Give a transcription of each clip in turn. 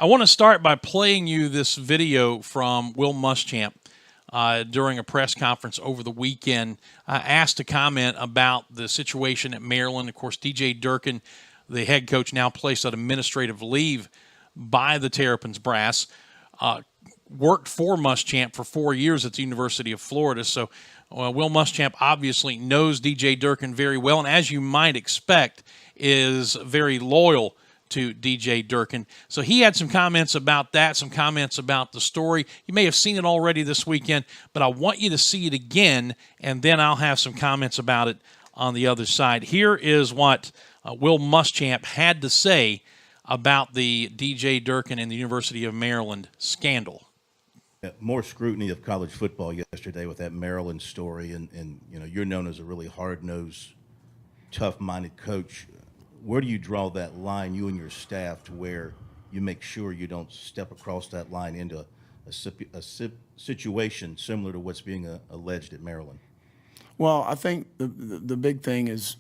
I want to start by playing you this video from Will Muschamp during a press conference over the weekend. Asked to comment about the situation at Maryland. Of course, DJ Durkin, the head coach, now placed on administrative leave by the Terrapins brass, worked for Muschamp for 4 years at the University of Florida. So Will Muschamp obviously knows DJ Durkin very well, and as you might expect, is very loyal to DJ Durkin. So he had some comments about that, some comments about the story. You may have seen it already this weekend, but I want you to see it again, and then I'll have some comments about it on the other side. Here is what Will Muschamp had to say about the DJ Durkin and the University of Maryland scandal. More scrutiny of college football yesterday with that Maryland story, and you know, you're known as a really hard-nosed, tough-minded coach. Where do you draw that line, you and your staff, to where you make sure you don't step across that line into a situation similar to what's being alleged at Maryland? Well, I think the big thing is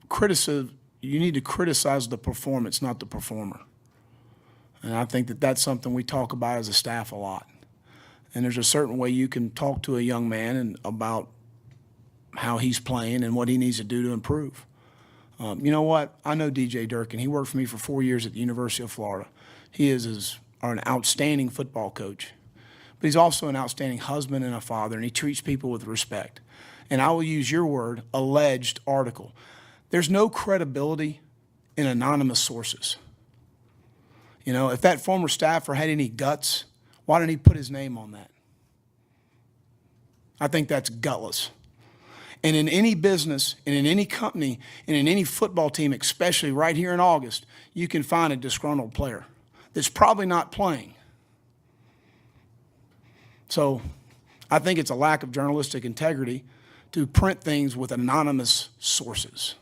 criticism. You need to criticize the performance, not the performer. And I think that's something we talk about as a staff a lot. And there's a certain way you can talk to a young man about how he's playing and what he needs to do to improve. You know what? I know DJ Durkin. He worked for me for 4 years at the University of Florida. He is an outstanding football coach. But he's also an outstanding husband and a father, and he treats people with respect. And I will use your word, alleged article. There's no credibility in anonymous sources. You know, if that former staffer had any guts, why didn't he put his name on that? I think that's gutless. And in any business, and in any company, and in any football team, especially right here in August, you can find a disgruntled player that's probably not playing. So I think it's a lack of journalistic integrity to print things with anonymous sources.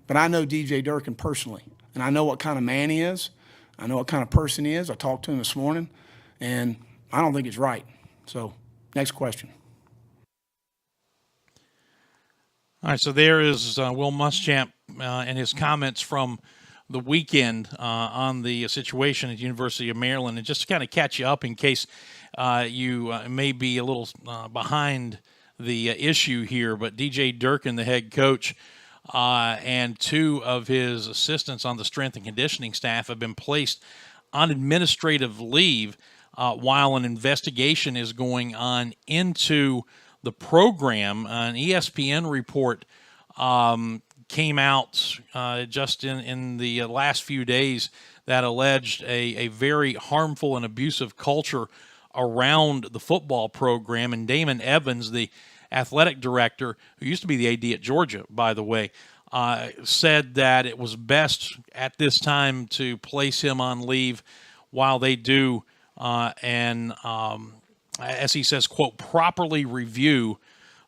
But I know DJ Durkin personally, and I know what kind of man he is. I know what kind of person he is. I talked to him this morning, and I don't think it's right. So next question. All right, so there is Will Muschamp and his comments from the weekend on the situation at the University of Maryland. And just to kind of catch you up in case you may be a little behind the issue here, but DJ Durkin, the head coach, and two of his assistants on the strength and conditioning staff have been placed on administrative leave while an investigation is going on into the program. An ESPN report came out just in the last few days that alleged a very harmful and abusive culture around the football program. And Damon Evans, the athletic director, who used to be the AD at Georgia, by the way, said that it was best at this time to place him on leave while they do as he says, quote, properly review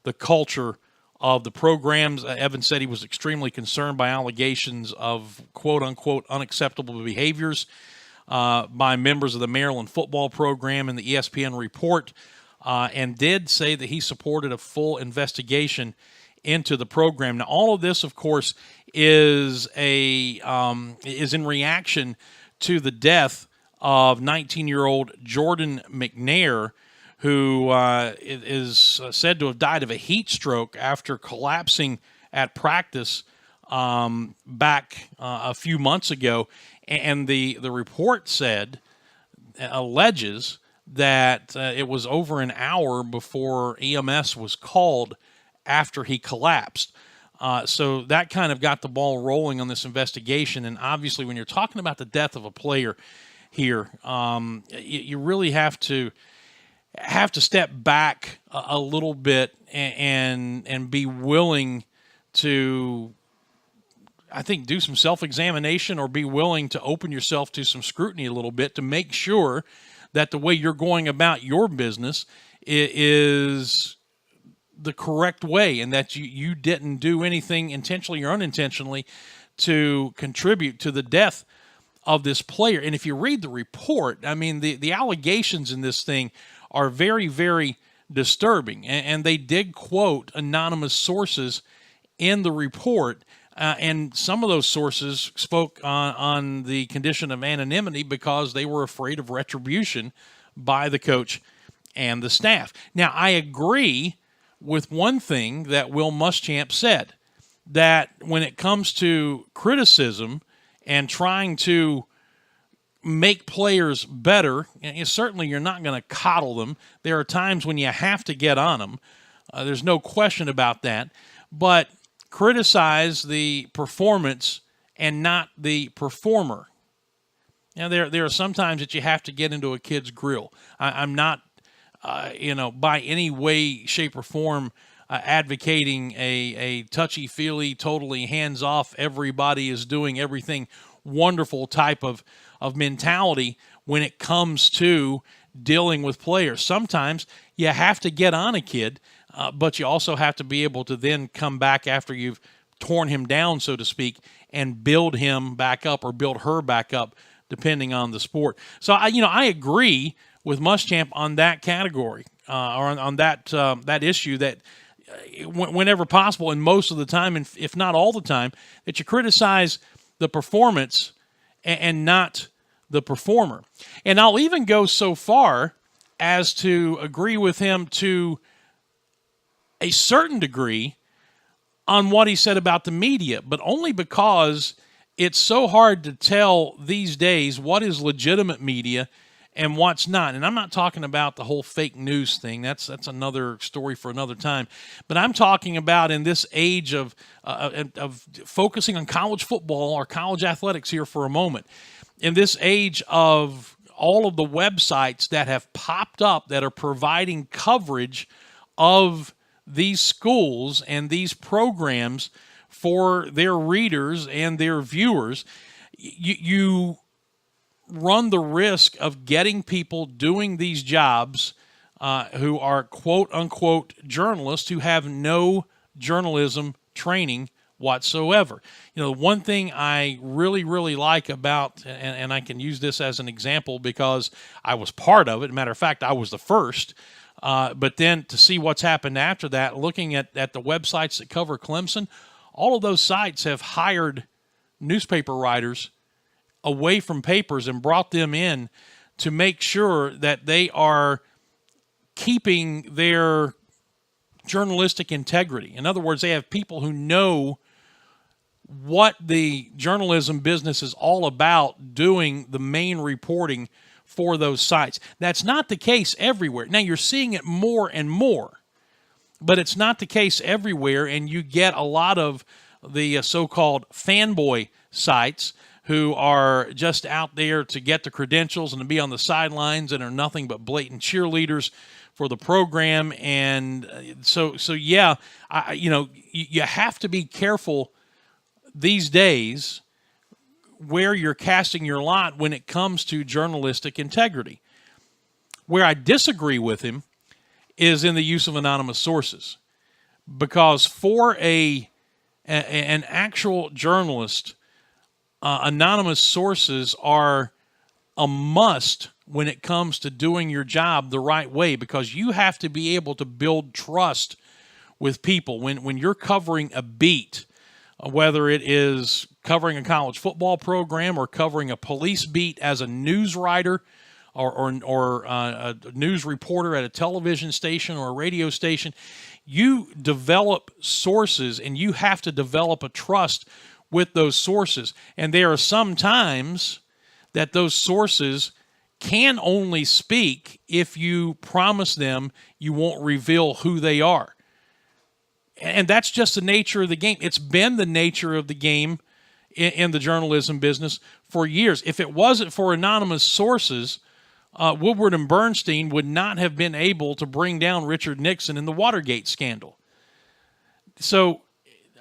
the culture of the programs. Evans said he was extremely concerned by allegations of, quote unquote, unacceptable behaviors by members of the Maryland football program in the ESPN report, and did say that he supported a full investigation into the program. Now, all of this, of course, is in reaction to the death of 19-year-old Jordan McNair, who is said to have died of a heat stroke after collapsing at practice back a few months ago. And the report alleges that it was over an hour before EMS was called after he collapsed. So that kind of got the ball rolling on this investigation. And obviously, when you're talking about the death of a player here, you really have to step back a little bit and be willing to, I think, do some self-examination, or be willing to open yourself to some scrutiny a little bit to make sure that the way you're going about your business is the correct way, and that you didn't do anything intentionally or unintentionally to contribute to the death of this player. And if you read the report, I mean, the allegations in this thing are very, very disturbing. And they did quote anonymous sources in the report And some of those sources spoke on the condition of anonymity because they were afraid of retribution by the coach and the staff. Now, I agree with one thing that Will Muschamp said, that when it comes to criticism and trying to make players better, and certainly you're not going to coddle them. There are times when you have to get on them. There's no question about that. But criticize the performance and not the performer. Now, there are some times that you have to get into a kid's grill. I'm not, by any way, shape, or form advocating a touchy-feely, totally hands-off, everybody is doing everything wonderful type of mentality when it comes to dealing with players. Sometimes you have to get on a kid, but you also have to be able to then come back after you've torn him down, so to speak, and build him back up or build her back up, depending on the sport. So, I agree with Muschamp on that category, or on that issue, that whenever possible, and most of the time, and if not all the time, that you criticize the performance and not the performer. And I'll even go so far as to agree with him to a certain degree on what he said about the media, but only because it's so hard to tell these days what is legitimate media and what's not. And I'm not talking about the whole fake news thing. That's another story for another time. But I'm talking about in this age of focusing on college football or college athletics here for a moment. In this age of all of the websites that have popped up that are providing coverage of these schools and these programs for their readers and their viewers, you run the risk of getting people doing these jobs who are quote-unquote journalists who have no journalism training whatsoever. The one thing I really, really like about, and I can use this as an example because I was part of it. Matter of fact, I was the first. But then to see what's happened after that, looking at the websites that cover Clemson, all of those sites have hired newspaper writers away from papers and brought them in to make sure that they are keeping their journalistic integrity. In other words, they have people who know what the journalism business is all about doing the main reporting for those sites. That's not the case everywhere. Now, you're seeing it more and more, but it's not the case everywhere, and you get a lot of the so-called fanboy sites who are just out there to get the credentials and to be on the sidelines and are nothing but blatant cheerleaders for the program. And so yeah, you have to be careful these days where you're casting your lot when it comes to journalistic integrity. Where I disagree with him is in the use of anonymous sources, because for an actual journalist, anonymous sources are a must when it comes to doing your job the right way, because you have to be able to build trust with people. When you're covering a beat, whether it is covering a college football program or covering a police beat as a news writer or a news reporter at a television station or a radio station, you develop sources and you have to develop a trust with those sources. And there are some times that those sources can only speak if you promise them you won't reveal who they are. And that's just the nature of the game. It's been the nature of the game in the journalism business for years. If it wasn't for anonymous sources, Woodward and Bernstein would not have been able to bring down Richard Nixon in the Watergate scandal. So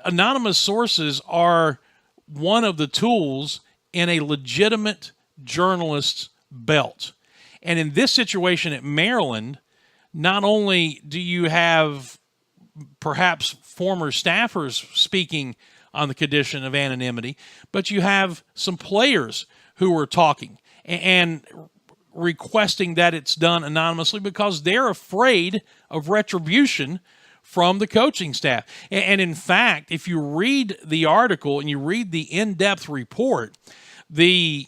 anonymous sources are one of the tools in a legitimate journalist's belt. And in this situation at Maryland, not only do you have perhaps former staffers speaking on the condition of anonymity, but you have some players who are talking and requesting that it's done anonymously because they're afraid of retribution from the coaching staff. And in fact, if you read the article and you read the in-depth report, the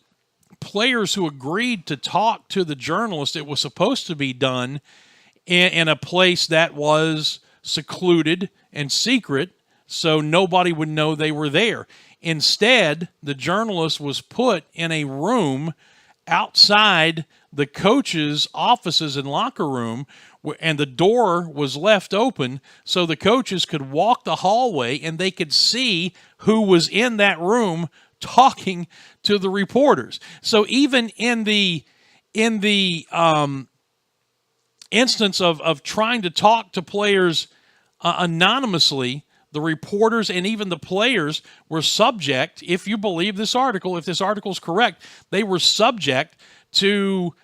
players who agreed to talk to the journalist, it was supposed to be done in a place that was secluded and secret so nobody would know they were there. Instead, the journalist was put in a room outside the coaches' offices and locker room, and the door was left open so the coaches could walk the hallway and they could see who was in that room talking to the reporters. So even in the instance of trying to talk to players anonymously, the reporters and even the players were subject, if you believe this article, if this article is correct, they were subject to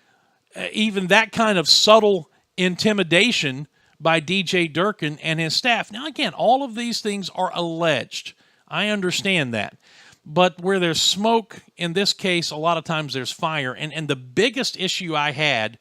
even that kind of subtle intimidation by DJ Durkin and his staff. Now, again, all of these things are alleged. I understand that. But where there's smoke, in this case, a lot of times there's fire. And the biggest issue I had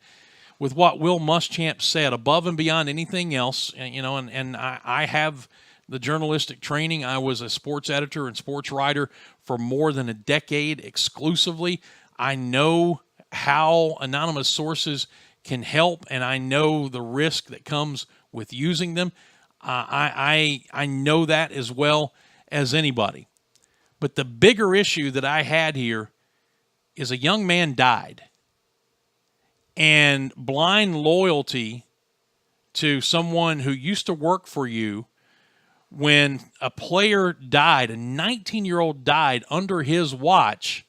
with what Will Muschamp said, above and beyond anything else, and I have the journalistic training. I was a sports editor and sports writer for more than a decade exclusively. I know how anonymous sources can help, and I know the risk that comes with using them. I know that as well as anybody. But the bigger issue that I had here is a young man died. And blind loyalty to someone who used to work for you, when a player died, a 19-year-old died under his watch,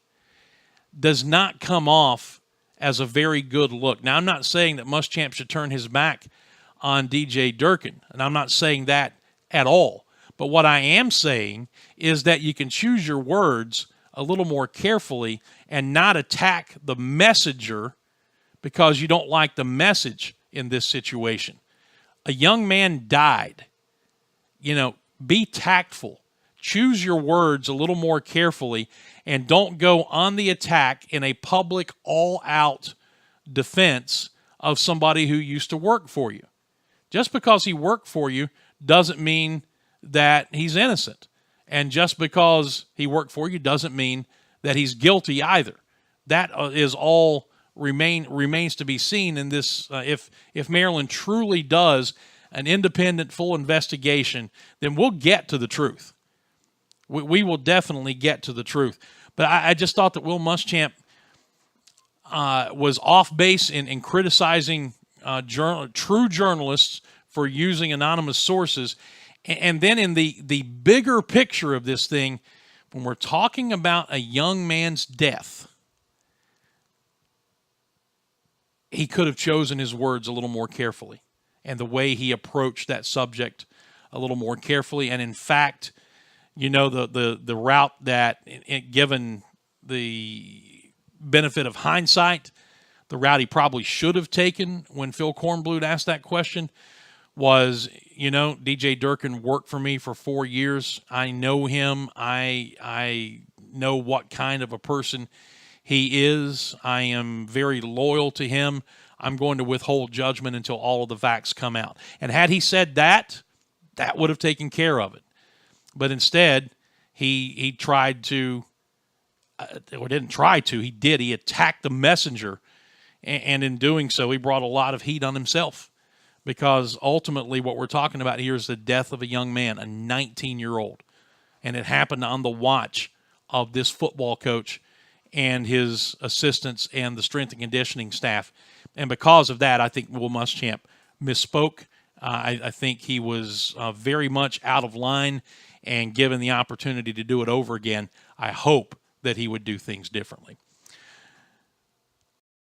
does not come off as a very good look. Now, I'm not saying that Muschamp should turn his back on DJ Durkin, and I'm not saying that at all. But what I am saying is that you can choose your words a little more carefully and not attack the messenger because you don't like the message in this situation. A young man died. Be tactful. Choose your words a little more carefully and don't go on the attack in a public, all-out defense of somebody who used to work for you. Just because he worked for you doesn't mean that he's innocent. And just because he worked for you doesn't mean that he's guilty either. That is all remains to be seen in this. If Maryland truly does an independent, full investigation, then we'll get to the truth. We will definitely get to the truth. But I just thought that Will Muschamp was off base in criticizing true journalists for using anonymous sources. And then in the bigger picture of this thing, when we're talking about a young man's death, he could have chosen his words a little more carefully, and the way he approached that subject a little more carefully. And in fact, the route that, given the benefit of hindsight, the route he probably should have taken when Phil Kornblut asked that question was, DJ Durkin worked for me for 4 years. I know him. I know what kind of a person he is. I am very loyal to him. I'm going to withhold judgment until all of the facts come out. And had he said that, that would have taken care of it. But instead, he tried to, or didn't try to, he did. He attacked the messenger. And in doing so, he brought a lot of heat on himself. Because ultimately what we're talking about here is the death of a young man, a 19-year-old. And it happened on the watch of this football coach and his assistants and the strength and conditioning staff. And because of that, I think Will Muschamp misspoke. I think he was very much out of line, and given the opportunity to do it over again, I hope that he would do things differently.